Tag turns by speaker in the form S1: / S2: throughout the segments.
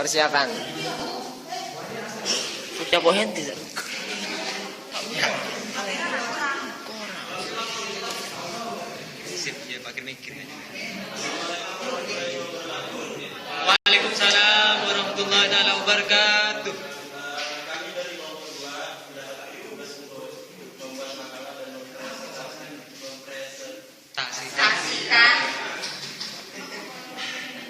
S1: Persiapan.
S2: Ucap bohen tidak.
S3: Sip, ya pakai mikir aja. Waalaikumsalam warahmatullahi wabarakatuh.
S4: Kami dari kelompok 2 sudah bersyukur untuk membuat makalah dan mempresentasikan.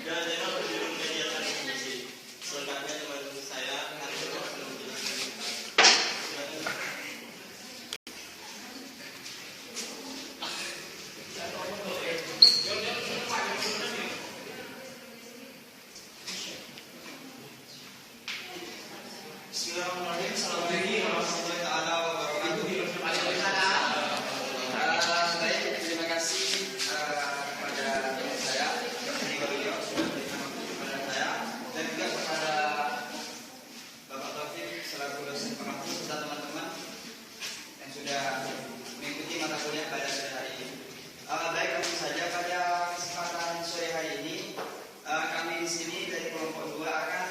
S4: Dan memang berjudul media transmisi. Selengkapnya menurut saya hari ini akan menjelaskan. Bismillahirrahmanirrahim. Assalamualaikum warahmatullahi wabarakatuh. Baik, terima kasih kepada teman saya, Pak beliau sudah memberikan waktu kepada saya, dan juga kepada Bapak Taufik selaku dosen pengampu serta teman-teman yang sudah mengikuti mata kuliah pada sore hari ini. Baik, tentu saja pada kesempatan sore hari ini kami di sini dari kelompok 2 akan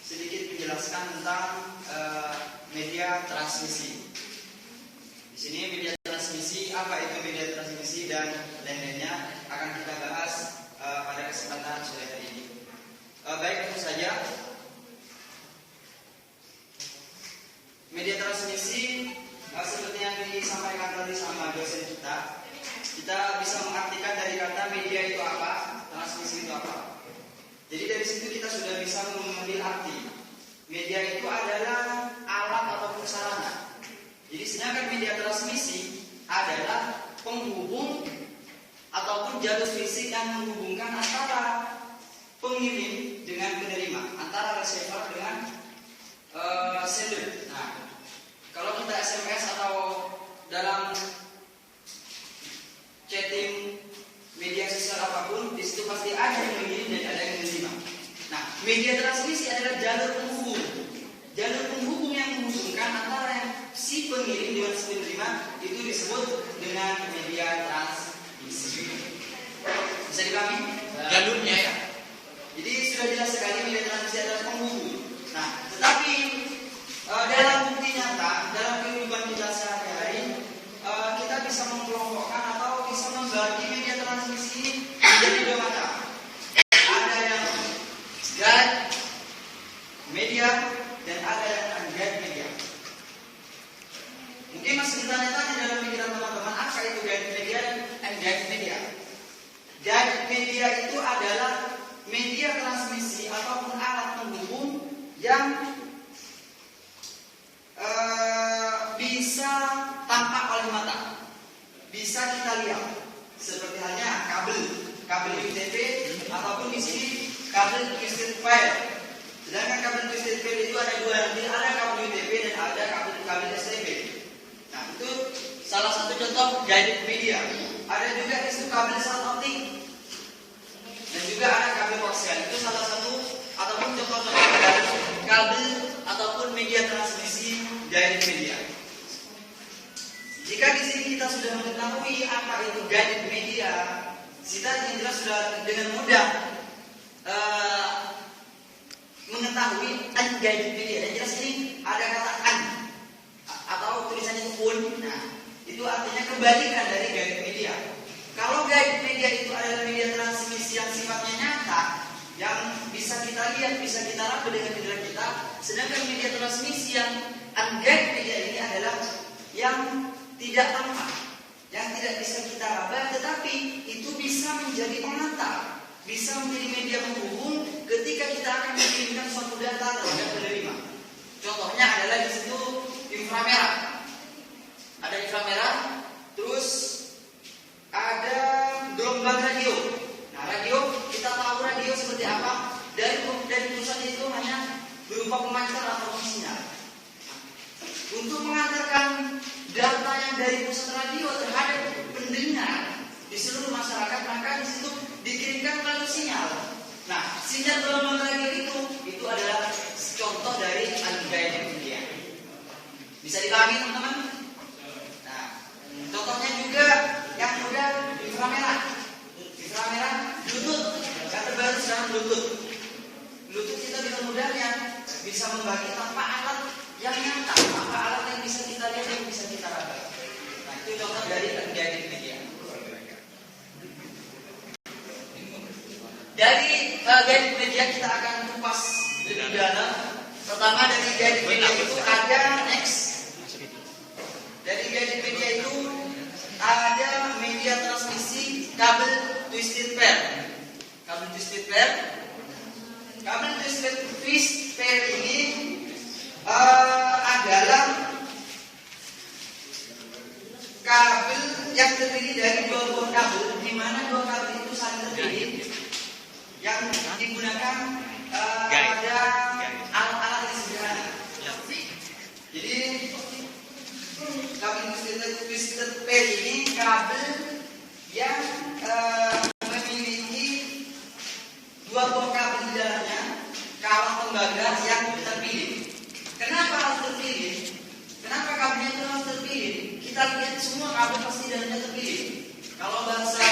S4: sedikit menjelaskan tentang media transmisi. Di sini media transmisi, apa itu media transmisi dan lain-lainnya akan kita bahas pada kesempatan sore hari ini. Baik, tentu saja media transmisi seperti yang disampaikan tadi sama dosen kita bisa mengartikan dari kata media itu apa, transmisi itu apa. Jadi dari situ kita sudah bisa mengambil arti. Media itu adalah alat ataupun sarana. Jadi sedangkan media transmisi adalah penghubung ataupun jalur fisik yang menghubungkan antara pengirim dengan penerima, antara receiver dengan sender. Nah, kalau kita SMS atau dalam chatting media sosial apapun, di situ pasti ada yang mengirim dan ada yang menerima. Nah, media transmisi adalah jalur penghubung yang menghubungkan antara si pengirim dengan si penerima, itu disebut dengan media transmisi. Bisa dipahami? Jalurnya ya. Jadi sudah jelas sekali media transmisi adalah penghubung. Nah, tetapi dalam bukti nyata, dalam kehidupan kita sehari-hari, kita bisa mengelompokkan atau bisa membagi media transmisi ini menjadi 2 macam. Ada yang guide media dan ada yang unguided media. Mungkin masih bertanya-tanya dalam pikiran teman-teman, apa itu guide media dan unguided media? Guide media itu adalah media transmisi ataupun alat penghubung yang bisa tampak oleh mata, bisa kita lihat, seperti halnya kabel UTP ataupun di sini kabel twisted pair. Sedangkan kabel twisted pair itu ada 2, ada kabel UTP dan ada kabel STP. Nah, itu salah satu contoh guided media. Ada juga isu kabel sat optik dan juga ada kabel koaksial. Itu salah satu ataupun contoh-contoh dari kabel ataupun media transmisi guided media. Jika di sini kita sudah mengetahui apa itu guided media, kita jelas sudah dengan mudah mengetahui unguided media. Dan jelas ini ada kata un atau tulisannya un. Nah, itu artinya kebalikan dari guided media. Kalau guided media itu adalah media transmisi yang sifatnya nyata, yang bisa kita lihat, bisa kita raba dengan indera kita. Sedangkan media transmisi yang unguided media ini adalah yang tidak tampak, yang tidak bisa kita raba, tetapi itu bisa menjadi pengantar, bisa menjadi media penghubung ketika kita akan mengirimkan suatu data terhadap penerima. Contohnya adalah di situ inframerah. Ada inframerah, terus ada gelombang radio. Nah, radio, kita tahu radio seperti apa? Dari pusat itu hanya berupa pemancar atau sinyal. Untuk mengantarkan data yang dari pusat radio terhadap pendengar di seluruh masyarakat, maka di situ dikirimkan melalui sinyal. Nah, sinyal gelombang radio itu adalah contoh dari unguided media. Bisa dipahami teman-teman? Nah, contohnya juga yang mudah inframerah. Inframerah Bluetooth, yang terbaru sekarang Bluetooth. Bluetooth kita bisa bisa membagi tanpa alat yang nyata, tanpa alat yang bisa kita lihat, yang bisa kita raba. Nah, itu contoh dari guided media. Dari guided media kita akan kupas lebih dalam. Pertama dari guided media itu ada next. Dari guided media itu ada media transmisi kabel twisted pair. Kabel twisted pair. Kabel twisted pair ini adalah kabel yang terdiri dari dua buah kabel, di mana dua kabel itu saling terpilih, yang digunakan pada alat-alat yang sederhana. Jadi kabel twisted pair ini kabel yang memiliki dua buah kabel di dalamnya, kawat tembaga yang terpilih. Kenapa harus terpilih? Kenapa kabelnya itu harus terpilih? Kita lihat semua kabel pasti dalamnya terpilih. Kalau bahasa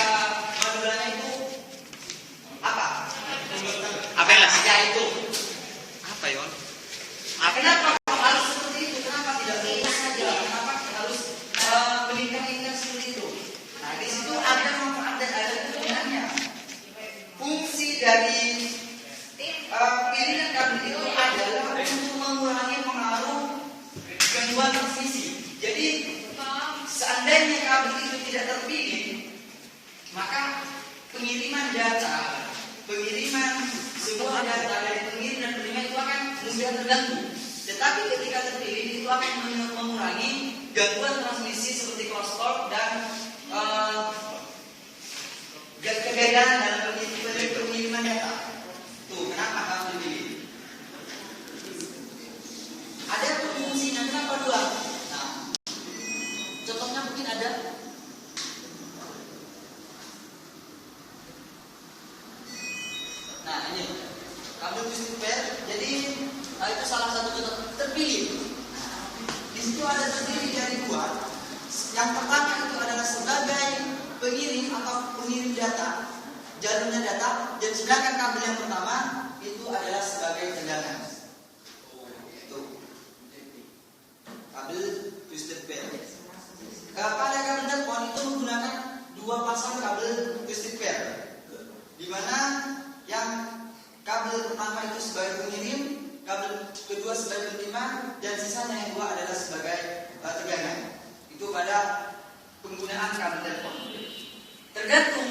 S4: Maduranya itu apa?
S3: Apa ya?
S4: Ya itu.
S3: Apa ya?
S4: Kenapa harus seperti itu? Kenapa tidak lurus saja? Kenapa harus melingkar-lingkar seperti itu? Nah, di situ ada manfaat dan ada kegunaannya. Fungsi dari pilihan kabel itu adalah untuk mengurangi pengaruh gangguan transmisi. Jadi seandainya kabel itu tidak terpilih, maka pengiriman data, pengiriman sebuah data dari pengirim dan penerima itu akan mudah terganggu. Tetapi ketika terpilih itu akan mengurangi gangguan transmisi seperti crosstalk dan kegagalan dalam pengiriman data. Tuh, kenapa harus dipilih? Ada fungsinya, kenapa dua? Nah, contohnya mungkin ada. Nah, ini kabel twisted pair. Jadi itu salah satu contoh terpilih. Di situ ada terdiri dari dua. Yang pertama itu adalah sebagai pengirim atau pengirim data, jalurnya data, dan sedangkan kabel yang pertama itu adalah sebagai tendangan. Itu kabel twisted pair. Pada kabel telepon itu menggunakan dua pasang kabel twisted pair, di mana yang kabel pertama itu sebagai pengirim, kabel kedua sebagai penerima, dan sisanya yang dua adalah sebagai tegangan. Itu pada penggunaan kabel telepon. Tergantung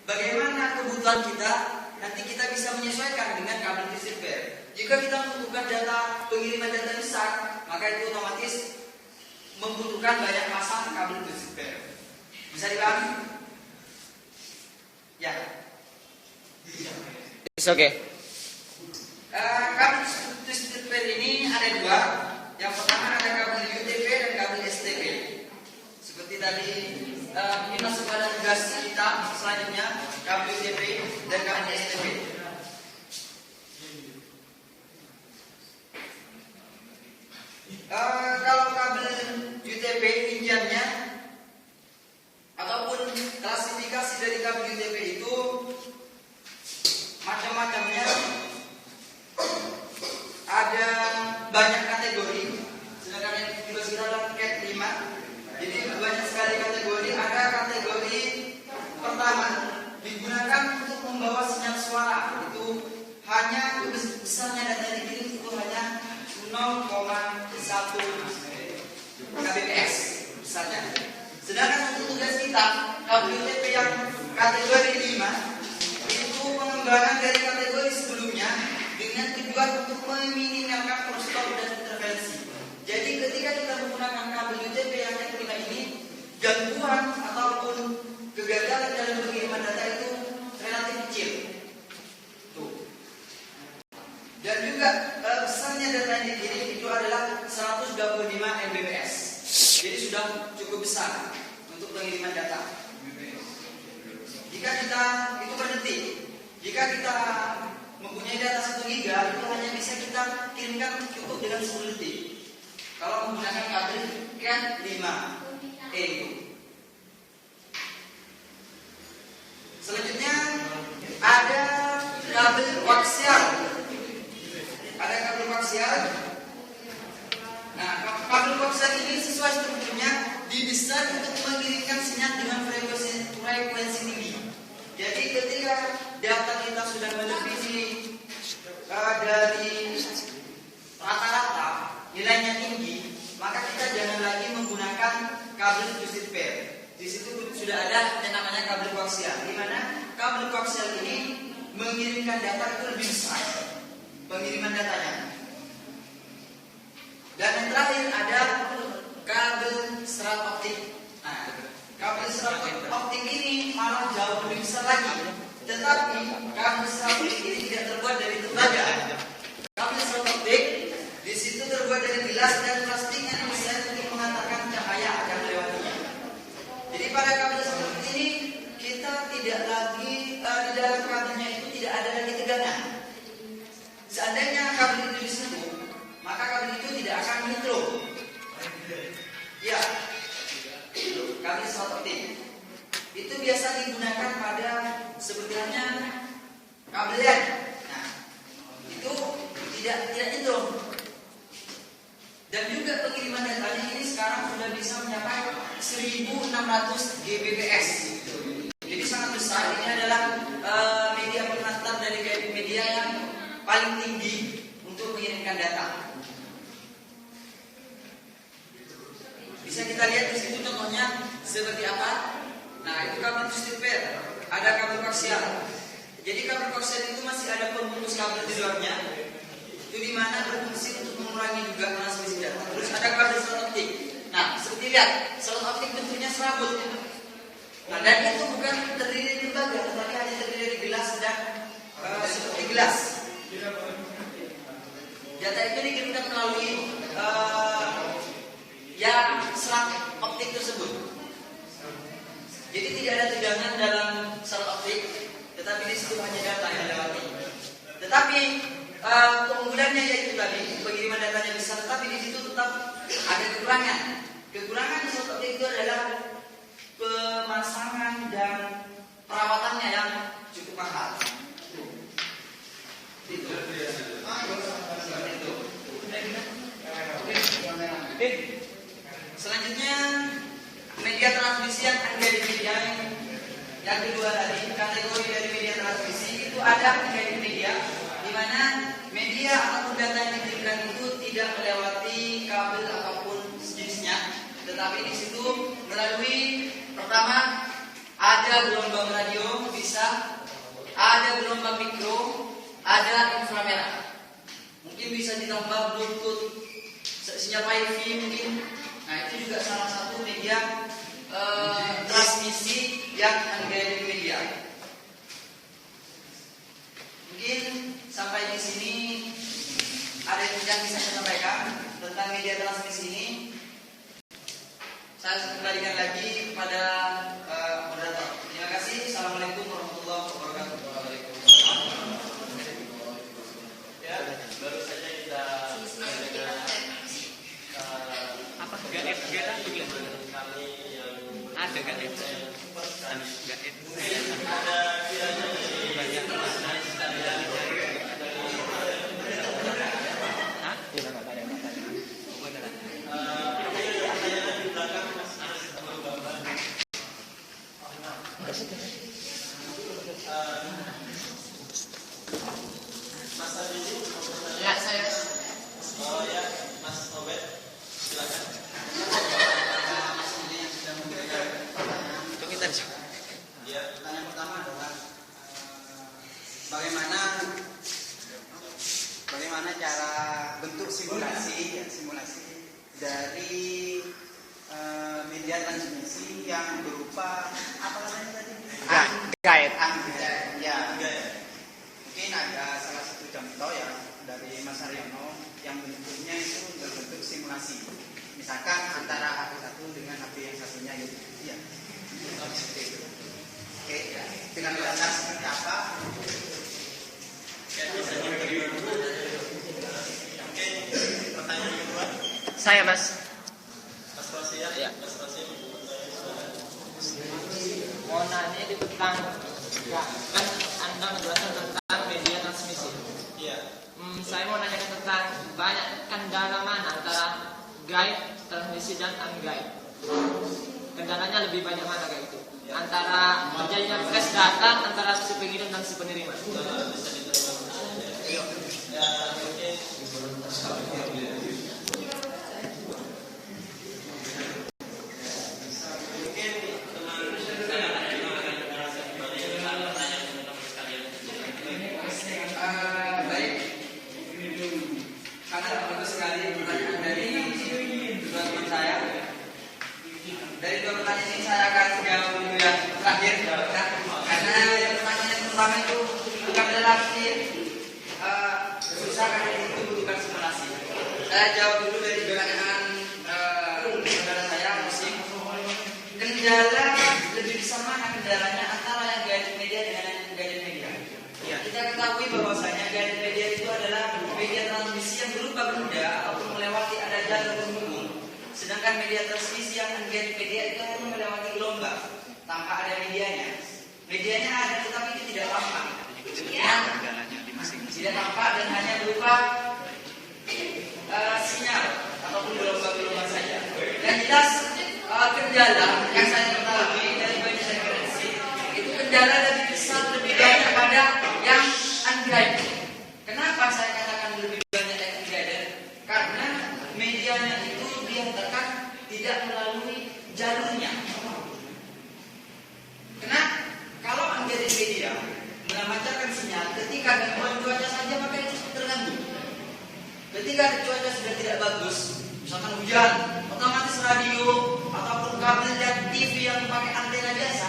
S4: bagaimana kebutuhan kita, nanti kita bisa menyesuaikan dengan kabel twisted pair. Jika kita membutuhkan data pengiriman data besar, maka itu otomatis membutuhkan banyak pasang kabel twisted pair. Bisa dipahami? Ya.
S3: It's okay.
S4: Kabel twisted pair ini ada dua. Yang pertama ada kabel UTP dan kabel STP. Seperti tadi ini masuk pada tugas kita selanjutnya, kabel UTP dan kabel STP. Kalau kabel UTP rinciannya ataupun klasifikasi dari kabel UTP itu macam-macamnya, ada banyak kategori. Sedangkan yang tugas kita adalah Cat 5. Jadi banyak sekali kategori. Ada kategori pertama digunakan untuk membawa sinyal suara, itu hanya besarnya data dikirim itu hanya 0,1 kbps besarnya. Sedangkan untuk tugas kita kabel UTP yang kategori 5 itu pengembangan dari kategori sebelumnya dengan tujuan untuk meminimalkan crosstalk dan interferensi. Jadi ketika kita menggunakan kabel UTP yang kelima ini, gangguan ataupun kegagalan dalam pengiriman data itu relatif kecil. Tuh. Dan juga besarnya data yang dikirim itu adalah 125 Mbps. Jadi sudah cukup besar untuk pengiriman data. Jika kita itu per detik, jika kita mempunyai data 1 giga itu hanya bisa kita kirimkan cukup dengan 10 detik. Kalau menggunakan kabel Cat 5E itu. Selanjutnya ada kabel koaksial. Ada kabel koaksial. Nah, kabel koaksial ini sesuai strukturnya didesain untuk mengirimkan sinyal dengan frekuensi tinggi. Jadi ketika data kita sudah melebihi dari rata-rata nilainya tinggi, maka kita jangan lagi menggunakan kabel twisted pair. Di situ sudah ada yang namanya kabel koaksial, di mana kabel koaksial ini mengirimkan data itu lebih besar pengiriman datanya. Dan yang terakhir ada kabel serat optik. Nah, kabel serat optik ini malah jauh lebih besar lagi. Tetapi kabel serat optik ini tidak terbuat dari tembaga. Kabel serat optik di situ terbuat dari gelas dan plastik yang bisa untuk mengantarkan cahaya akan melewatinya. Jadi pada kabel serat optik ini kita tidak lagi di dalam kabelnya itu tidak ada lagi tegangan. Seandainya kabel itu disentuh, maka kabel itu tidak akan menyetrum. Ya, kabel serat optik itu biasa digunakan pada sebetulnya kabel LED. Nah, itu tidak nyetrum. Dan juga pengiriman datanya ini sekarang sudah bisa mencapai 1600 Gbps. Jadi sangat besar. Ini adalah media pengantar dari media yang paling tinggi untuk mengirimkan data. Bisa kita lihat di situ contohnya seperti apa. Nah, itu kabel twisted pair, ada kabel koaksial. Jadi kabel koaksial itu masih ada pembungkus kabel di luarnya. Itu di mana berfungsi untuk mengurangi juga transmisi data. Terus ada kabel serat optik. Nah, seperti lihat, serat optik bentuknya serabut. Nah, dan itu bukan terdiri dari tembaga, tetapi hanya terdiri dari gelas dan seperti gelas. Data itu dikirimkan melalui serat optik tersebut. Jadi tidak ada tegangan dalam serat optik, tetapi di situ hanya data yang dilewati. Tetapi keunggulannya yaitu tadi pengiriman datanya besar, tetapi di situ tetap ada kekurangan. Kekurangan di serat optik itu adalah pemasangan dan perawatannya yang cukup mahal. Itu. Selanjutnya media transmisi yang ada di media yang kedua tadi, kategori dari media transmisi itu ada media di mana media ataupun data yang dikirimkan itu tidak melewati kabel apapun jenisnya, tetapi di situ melalui pertama ada gelombang radio, bisa ada gelombang mikro, ada inframerah. Mungkin bisa ditambah Bluetooth, sinyal Wi-Fi mungkin. Nah, itu juga salah satu media transmisi yang ada di media. Mungkin sampai di sini ada yang bisa saya sampaikan tentang media transmisi ini. Saya kembalikan lagi kepada moderator. Terima kasih. Assalamualaikum warahmatullahi wabarakatuh.
S1: Ya, baru saja kita mendengar
S3: Apa gaet kali yang ada gaet
S1: ada kiranya dari Mas Adi,
S4: Ya, saya.
S1: oh ya, Mas Obed, silakan.
S3: itu kita bisa.
S1: Ya,
S4: Pertanyaan pertama adalah bagaimana cara bentuk simulasi dari media transmisi yang berupa apa namanya tadi?
S3: Gaet.
S4: Ya. Mungkin ada salah satu contoh ya dari Mas Aryono yang bentuknya itu berbentuk simulasi. Misalkan antara HP satu dengan HP yang satunya gitu. Iya. Seperti itu. Oke, ya. Dengan dasar seperti apa?
S1: Oke, pertanyaan kedua,
S3: Saya Mas.
S1: Mas Rosia,
S3: Ya.
S1: Mas Rosia,
S2: Mau nanya di tentang kan Anda menjelaskan tentang media saya mau nanyakan tentang banyak kendala mana antara guide, transmisi dan unguide. Kendalanya lebih banyak mana kayak itu? Antara terjadinya flash data antara si pengirim dan si penerima.
S4: Dari dua pertanyaan ini saya akan jawab dulu yang terakhir, karena yang pertanyaan pertama itu bukan berarti susah karena itu butuhkan simulasi. Saya jawab dulu dari pertanyaan saudara saya Musim. Kendala lebih besar mana kendalanya antara yang guided media dengan yang guided media? Ya, kita ketahui bahwasanya guided media itu adalah media transmisi yang berupa benda ataupun melewati ada jalur penghubung. Sedangkan media transmisi yang unguided media itu hanya melewati gelombang tanpa ada medianya. Medianya ada tetapi itu tidak tampak. Tidak tampak dan hanya berupa sinyal ataupun gelombang-gelombang saja. Dan jelas kendala yang saya ketahui dari banyak referensi itu kendala lebih besar lebih banyak pada yang unguided. Kenapa saya katakan lebih banyak yang unguided? Karena medianya itu dinyatakan tidak melalui jalurnya. Karena kalau unguided media memancarkan sinyal ketika gangguan cuaca saja maka itu terganggu. Ketika cuaca sudah tidak bagus, misalkan hujan, otomatis radio ataupun kabel dan TV yang pakai antena biasa,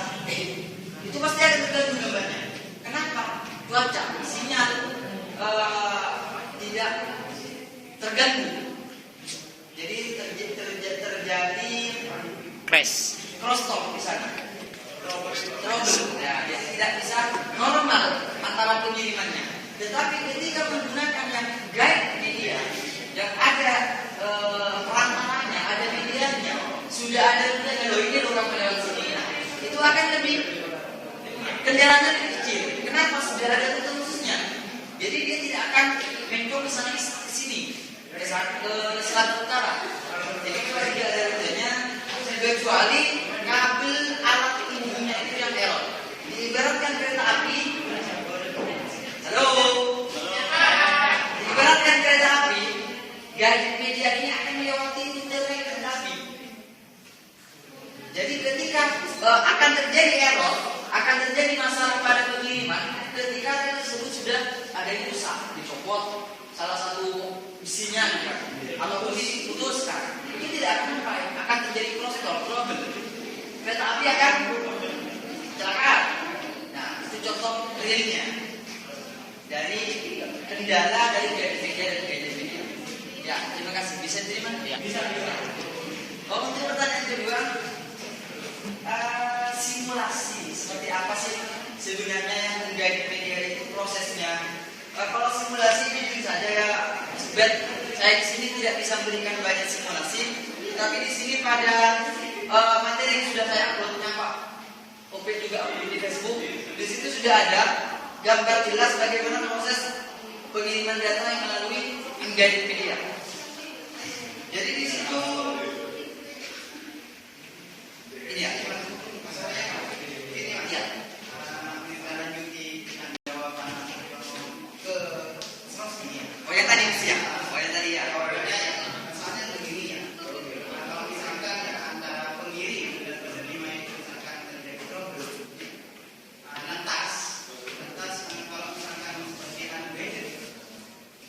S4: itu pasti akan terganggu gambarnya. Kenapa? Cuaca, sinyal tidak terganggu. Jadi terjadi crosstalk di sana, trouble, ya, jadi tidak bisa normal antara pengirimannya. Tetapi ketika menggunakan yang guide media, yang ada perantaranya, ada medianya, sudah ada medianya, loh ini orang melewat sini, nah, itu akan lebih kendalanya lebih kecil. Kenapa? Sudah ada rute khususnya. Jadi dia tidak akan mencoba ke sana ke sini. Ke selatan utara. Jadi kalau dia ada rutenya, kecuali kabel alat penghubungnya itu yang error. Diibaratkan kereta api. Halo. Diibaratkan kereta api, guided media ini akan melewati rute kereta api. Jadi ketika akan terjadi error, akan terjadi masalah pada pengiriman, ketika rute tersebut sudah ada yang rusak, dicopot salah satu isinya ataupun diputuskan, ini tidak akan sampai, akan terjadi crosstalk, trouble. Kereta api akan kecelakaan. Nah, itu contoh realnya dari kendala dari guided media dan guided media. Ya, terima kasih. Bisa terima? Ya. Bisa. Oh, untuk pertanyaan kedua, simulasi seperti apa sih sebenarnya yang guided media itu prosesnya? Kalau simulasi ini saja ya, saya di sini tidak bisa memberikan banyak simulasi, tapi di sini pada materi yang sudah saya uploadnya Pak Opet juga upload di Facebook, di situ sudah ada gambar jelas bagaimana proses pengiriman data yang melalui unguided media. Jadi di situ ini ya, ini ya. Oh yang tadi ya, misalnya begini ya. Kalau misalkan antara pengirim dan penerima itu misalkan terjadi problem, lantas kalau misalkan seperti unguided,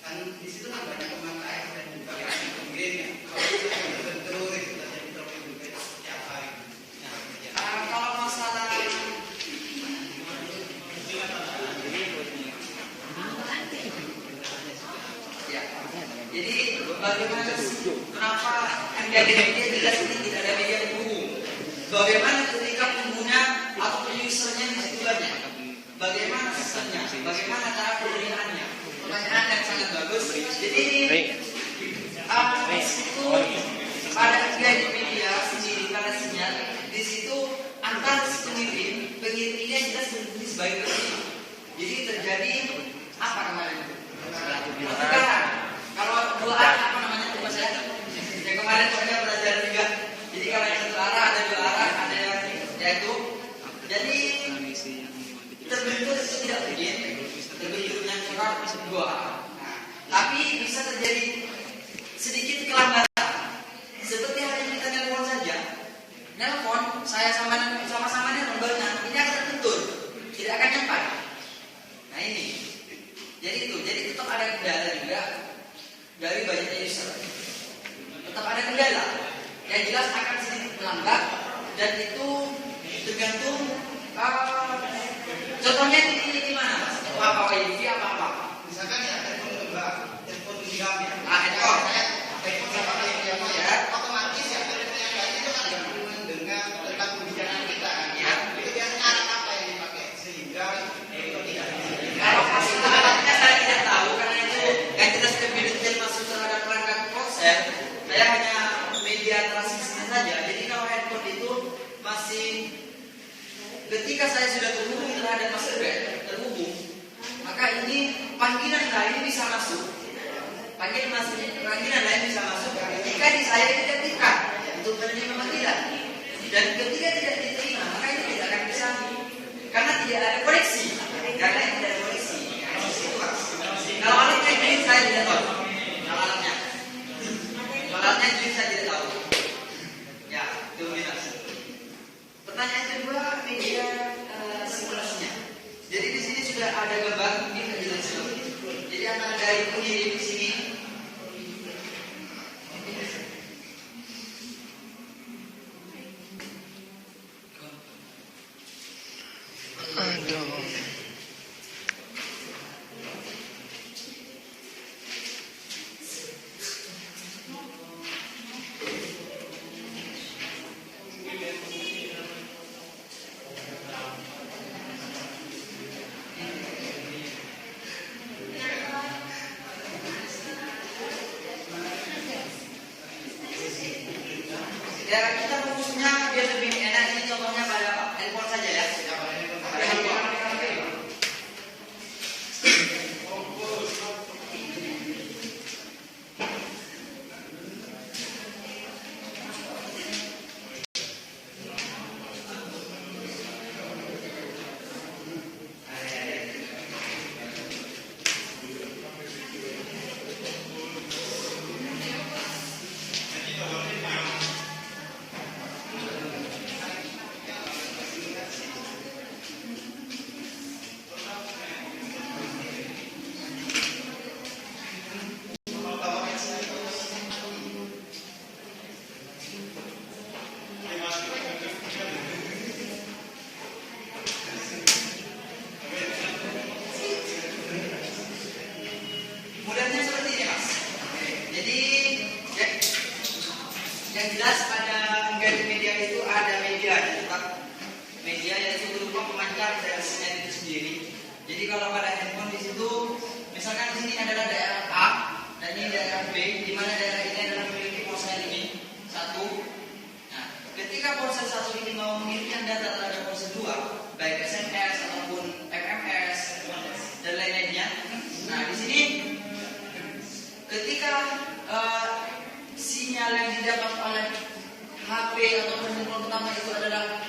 S4: kan di situ kan banyak pemakai dan juga pengirim ya. Kalau misalkan bentrok itu terjadi problem juga itu seperti apa gitu. Kalau masalah ya, jadi bagaimana kenapa unguided media jelas ini tidak ada media penghubung? Bagaimana ketika pengguna atau usernya di situ banyak? Bagaimana sistemnya? Bagaimana cara penggunaannya? Pertanyaan yang sangat bagus. Jadi di situ pada unguided media sendiri pada sinyal di situ antara si pengirim ini jelas berbunyi sebagai ini. Jadi terjadi apa kemarin? Ketika misalkan 2. Nah, tapi bisa terjadi sedikit kelambatan. Seperti halnya kita nelpon saja. Nelpon, saya sama-sama nelpon barengan, ini akan terbentur, tidak akan nyampai. Nah ini, jadi tetap ada kendala juga dari banyaknya user. Tetap ada kendala. Yang jelas akan sedikit melambat dan itu tergantung. Contohnya di mana, Mas? Apa wifi apa?
S1: Misalkan ya handphone genggam ya.
S4: Handphone
S1: sama ya. Otomatis ya yang lain itu kan nggak perlu mendengar tentang kebijakan kita.
S4: Ya.
S1: Itu biasanya alat apa yang dipakai sehingga itu tidak.
S4: Kalau masuk ke alatnya saya tidak tahu karena itu yang jelas kemudian masuk terhadap perangkat ponsel. Saya hanya media transisinya saja. Jadi kalau handphone itu masih ketika saya sudah terhubung terhadap terhubung, maka ini panggilan lain bisa masuk. Panggilan lain bisa masuk ketika di saya tidak ditekan untuk menerima panggilan. Dan ketika tidak diterima, maka ini tidak akan bisa karena tidak ada koneksi. Karena tidak ada koneksi. Kalau alatnya green saya tidak tahu. Kalau alatnya green saya tidak tahu. Ya, itu minus. Pertanyaan kedua, media simulasinya. Jadi di sini sudah ada gambar ini penjelasan. Jadi antara dari pengirim di sini.
S3: Aduh.
S4: Ya kita fokusnya biar lebih enak. Ini contohnya pada handphone saja ya. Pada handphone. Modelnya seperti ini, Mas. Jadi yang jelas pada guide media itu ada media, tetap media yang itu berupa pemancar dari sinyal itu sendiri. Jadi kalau pada handphone di situ, misalkan di sini adalah daerah A dan ini daerah B, di mana daerah ini adalah memiliki ponsel ini satu. Nah, ketika ponsel satu ini mau mengirimkan data terhadap ponsel 2, baik SMS ataupun MMS dan lain-lainnya. Nah, di sini ketika sinyal yang didapat oleh HP atau handphone pertama itu adalah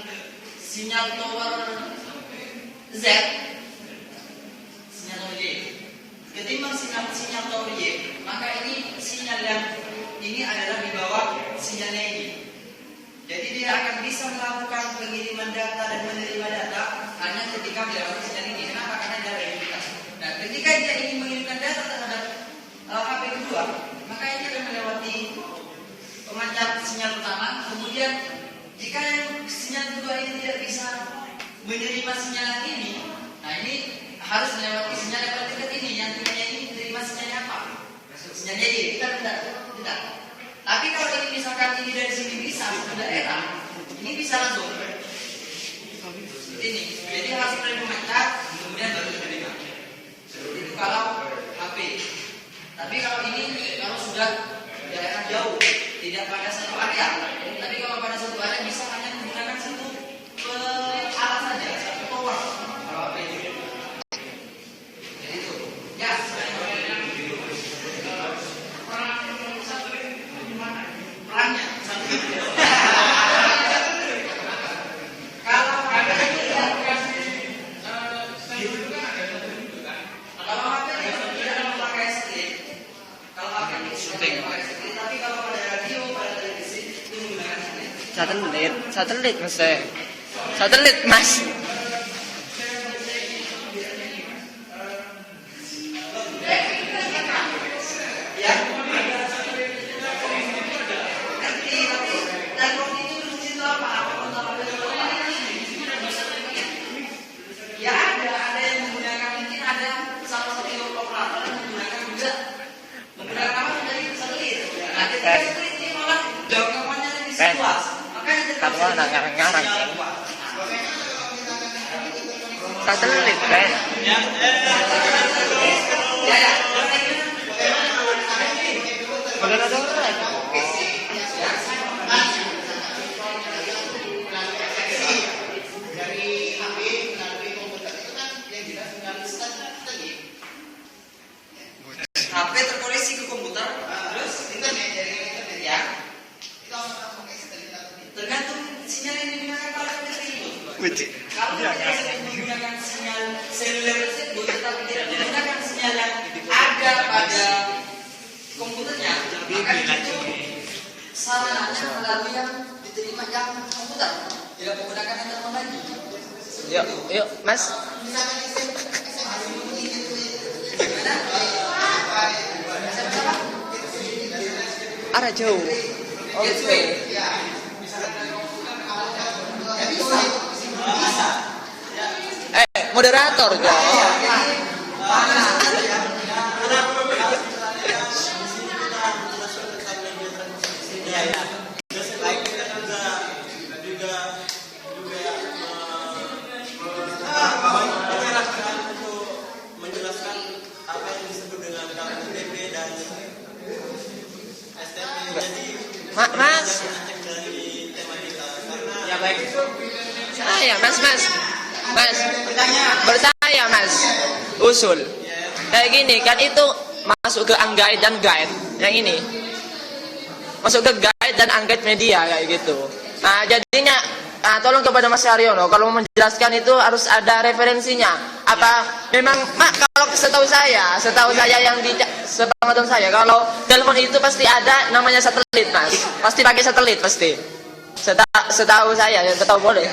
S4: sinyal tower Z, sinyal tower Y. Ketimbang sinyal tower Y, maka ini sinyal yang ini adalah di bawah sinyalnya ini. Jadi dia akan bisa melakukan pengiriman data dan menerima data hanya ketika melewati sinyal ini. Kenapa? Karena ada redistribusi. Nah, ketika dia ingin mengirimkan data terhadap HP kedua, maka ini akan melewati pemancar sinyal pertama. Kemudian jika sinyal kedua ini tidak bisa menerima sinyal ini, nah ini harus melewati sinyal yang paling dekat ini. Yang punya ini menerima sinyalnya apa? Sinyalnya ini. Kita tidak. Tapi kalau ini misalkan ini dari sini bisa ke daerah, ini bisa langsung. Ini. Jadi harus menerima pemancar, kemudian baru menerima. Itu kalau HP. Tapi kalau ini kalau sudah daerah jauh, tidak pada satu area. Tapi kalau pada satu area bisa hanya menggunakan satu alat saja, satu tower. Kalau apa ini? Jadi itu. Ya. Perannya satu. Kalau ada yang dikasih itu kan ada
S2: Satelit mas.
S4: Ya. Tapi telepon itu fungsi itu apa? Ya ada yang menggunakan, mungkin ada salah satu operator yang menggunakan juga menggunakan apa dari satelit. Nah, ketika satelit ini malah jangkauannya lebih luas, makanya
S2: Kamu anak ngarang-ngarang kan? Satelit kan?
S4: ya.
S1: Dari HP melalui komputer itu kan yang jelas melalui satelit.
S4: HP terkoneksi ke komputer, terus
S1: Internet dari internet
S4: ya
S1: itu orang pakai satelit atau tidak.
S4: tergantung sinyal yang digunakan pada komputer itu.
S2: Wih.
S4: Kalau kita sering menggunakan sinyal seluler tersebut, tetapi tidak menggunakan sinyal yang ada pada komputernya, maka itu sarananya melalui yang diterima yang komputer, tidak menggunakan yang telepon lagi.
S2: Yuk mas.
S1: Misalkan SMS itu
S2: Arah jauh.
S4: Gateway.
S1: ya
S2: Moderator jauh.
S5: menjelaskan apa yang disebut dengan KUTP dan STP. Jadi
S2: Mas.
S5: cek dari tema kita karena
S4: Ya baik.
S2: Saya mas. Bertanya mas. Usul. Kayak gini kan itu masuk ke unguide dan guide. Yang ini masuk ke guide dan unguide media kayak gitu. Nah jadinya tolong kepada Mas Haryono kalau mau menjelaskan itu harus ada referensinya. Apa memang kalau setahu saya yang di sepengetahuan saya kalau telepon itu pasti ada namanya satelit mas. Pasti pakai satelit pasti. Setahu saya, setahu boleh.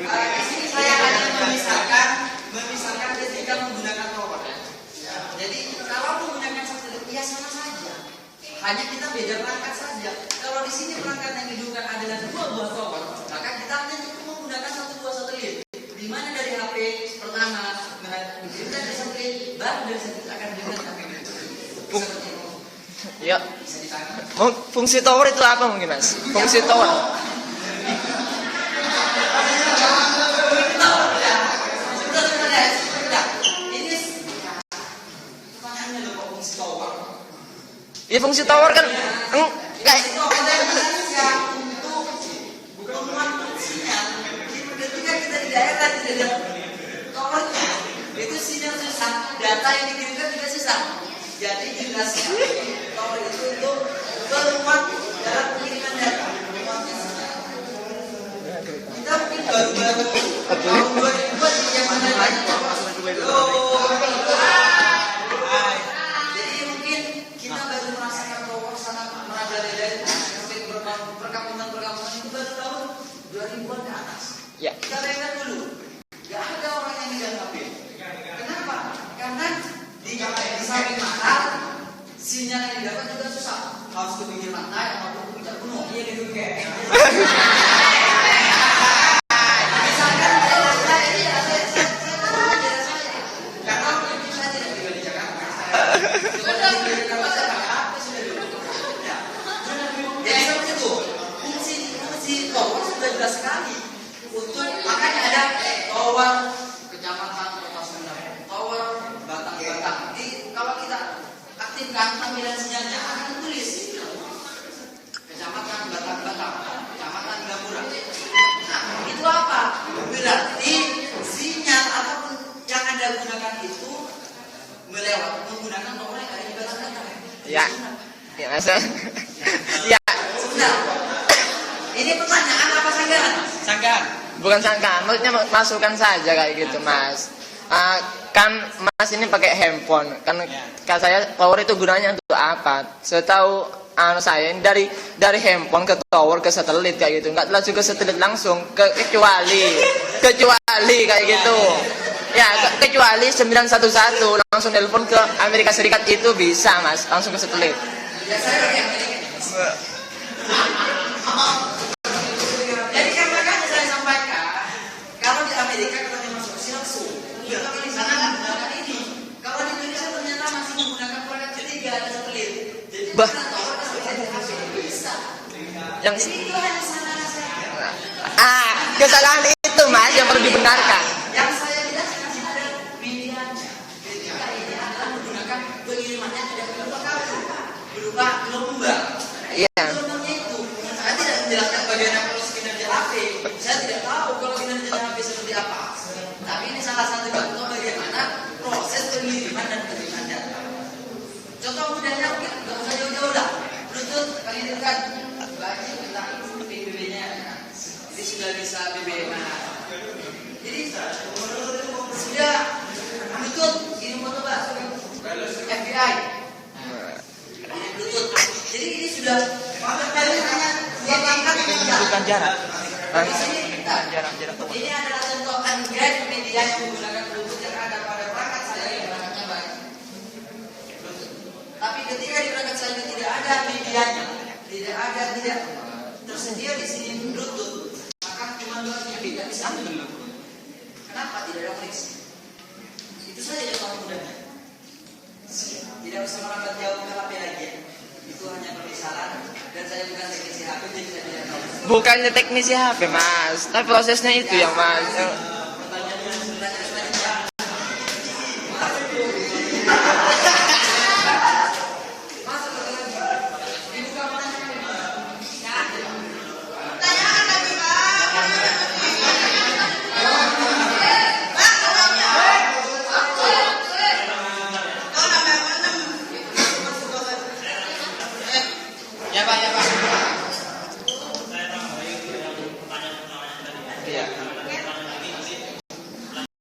S4: Di sini saya hanya memisahkan ketika menggunakan tower. Jadi kalau menggunakan satelit ya sama saja. Hanya kita beda perangkat saja. Kalau di sini perangkat yang dihidupkan adalah dua buah tower, maka kita hanya cukup menggunakan satu buah satelit. Di mana dari HP pertama dihidupkan dari satelit, baru dari satelit akan dihidupkan HP.
S2: Ya. Fungsi tower itu apa mungkin mas? Fungsi tower.
S4: Ini pertanyaannya loh kok fungsi tower.
S2: Ya fungsi tower kan enggak.
S4: Ketika kita di daerah tidak ada towernya, itu sinyal susah, data yang dikirimkan juga susah. Jadi jelasnya tower itu untuk keluar dalam pengiriman data. Kita mungkin baru-baru tahun 2000 yang mana banyak tower. Jadi mungkin kita baru merasakan tower sangat merajalela sampai perkampungan itu baru tahun 2000-an ke atas.
S2: Ya.
S4: Kita lihat dulu, gak ada orang yang megang HP. Kenapa? Karena di samping mahal, sinyal yang didapat juga susah. Harus ke pinggir pantai atau ke puncak gunung. Iya gitu kayak. Misalkan saya ini ya saya karena mungkin saya tidak tinggal di Jakarta. Jadi seperti itu. Fungsi tower sudah jelas sekali. Untuk makanya ada tower kecamatan kota Sunda, tower Batang. Kalau kita aktifkan tampilan sinyalnya akan tulis kecamatan Batang, kecamatan Gapura. Nah itu apa? Berarti sinyal ataupun yang Anda gunakan itu menggunakan tower yang ada di Batang.
S2: Ya. Ya mas. Ya.
S4: Sudah. Ini pertanyaan apa sanggahan?
S1: Sanggahan.
S2: Bukan sangkaan, maksudnya masukkan saja kayak gitu mas. Kan mas ini pakai handphone, kan kata saya power itu gunanya untuk apa? Setahu saya ini dari handphone ke tower ke satelit kayak gitu, nggak langsung ke satelit langsung, kecuali kayak gitu. Ya, kecuali 911 langsung telepon ke Amerika Serikat itu bisa, Mas, langsung ke satelit.
S4: Ya saya dari Amerika. Jadi kan makanya saya sampaikan, kalau di Amerika kalau masuk sih langsung. Kalau di sana kan menggunakan ini. Kalau di Indonesia ternyata masih menggunakan perangkat ketiga ada satelit. Jadi
S2: Bah.
S4: bisa.
S2: Yang
S4: Jadi itu hanya kesalahan saya.
S2: kesalahan itu, Mas, yang perlu dibenarkan.
S4: Yang saya jelaskan adalah medianya. Ketika ini adalah menggunakan pengirimannya tidak berupa kartu, berupa gelombang.
S2: Iya.
S4: Gelombangnya itu, saya tidak menjelaskan bagaimana proses kinerja HP. Saya tidak tahu kalau kinerja HP seperti apa. Tapi ini salah satu contoh bagaimana proses pengiriman dan penerimaan data. Contoh mudahnya mungkin nggak usah jauh-jauh lah. Bluetooth pengirimkan bagi tentang PBB-nya. Ini sudah bisa BBM. Jadi sudah Bluetooth kirim foto Pak. FBI. Ini Bluetooth. Jadi ini sudah hanya dua langkah
S2: Bukan jarak.
S4: di sini kita.
S2: Jarak.
S4: Ini adalah contoh Android media yang menggunakan Bluetooth yang ada pada perangkat saya yang perangkatnya baik. Tapi ketika di perangkat saya tidak ada medianya, tidak tersedia di sini Bluetooth, maka cuma dua tidak bisa. Kenapa tidak ada koneksi? Itu saja contoh mudahnya. Tidak usah merambat jauh ke HP lagi. Itu hanya permisalan dan saya bukan teknisi HP jadi saya tidak tahu.
S2: Bukannya teknisi HP, Mas, tapi prosesnya itu yang, Mas.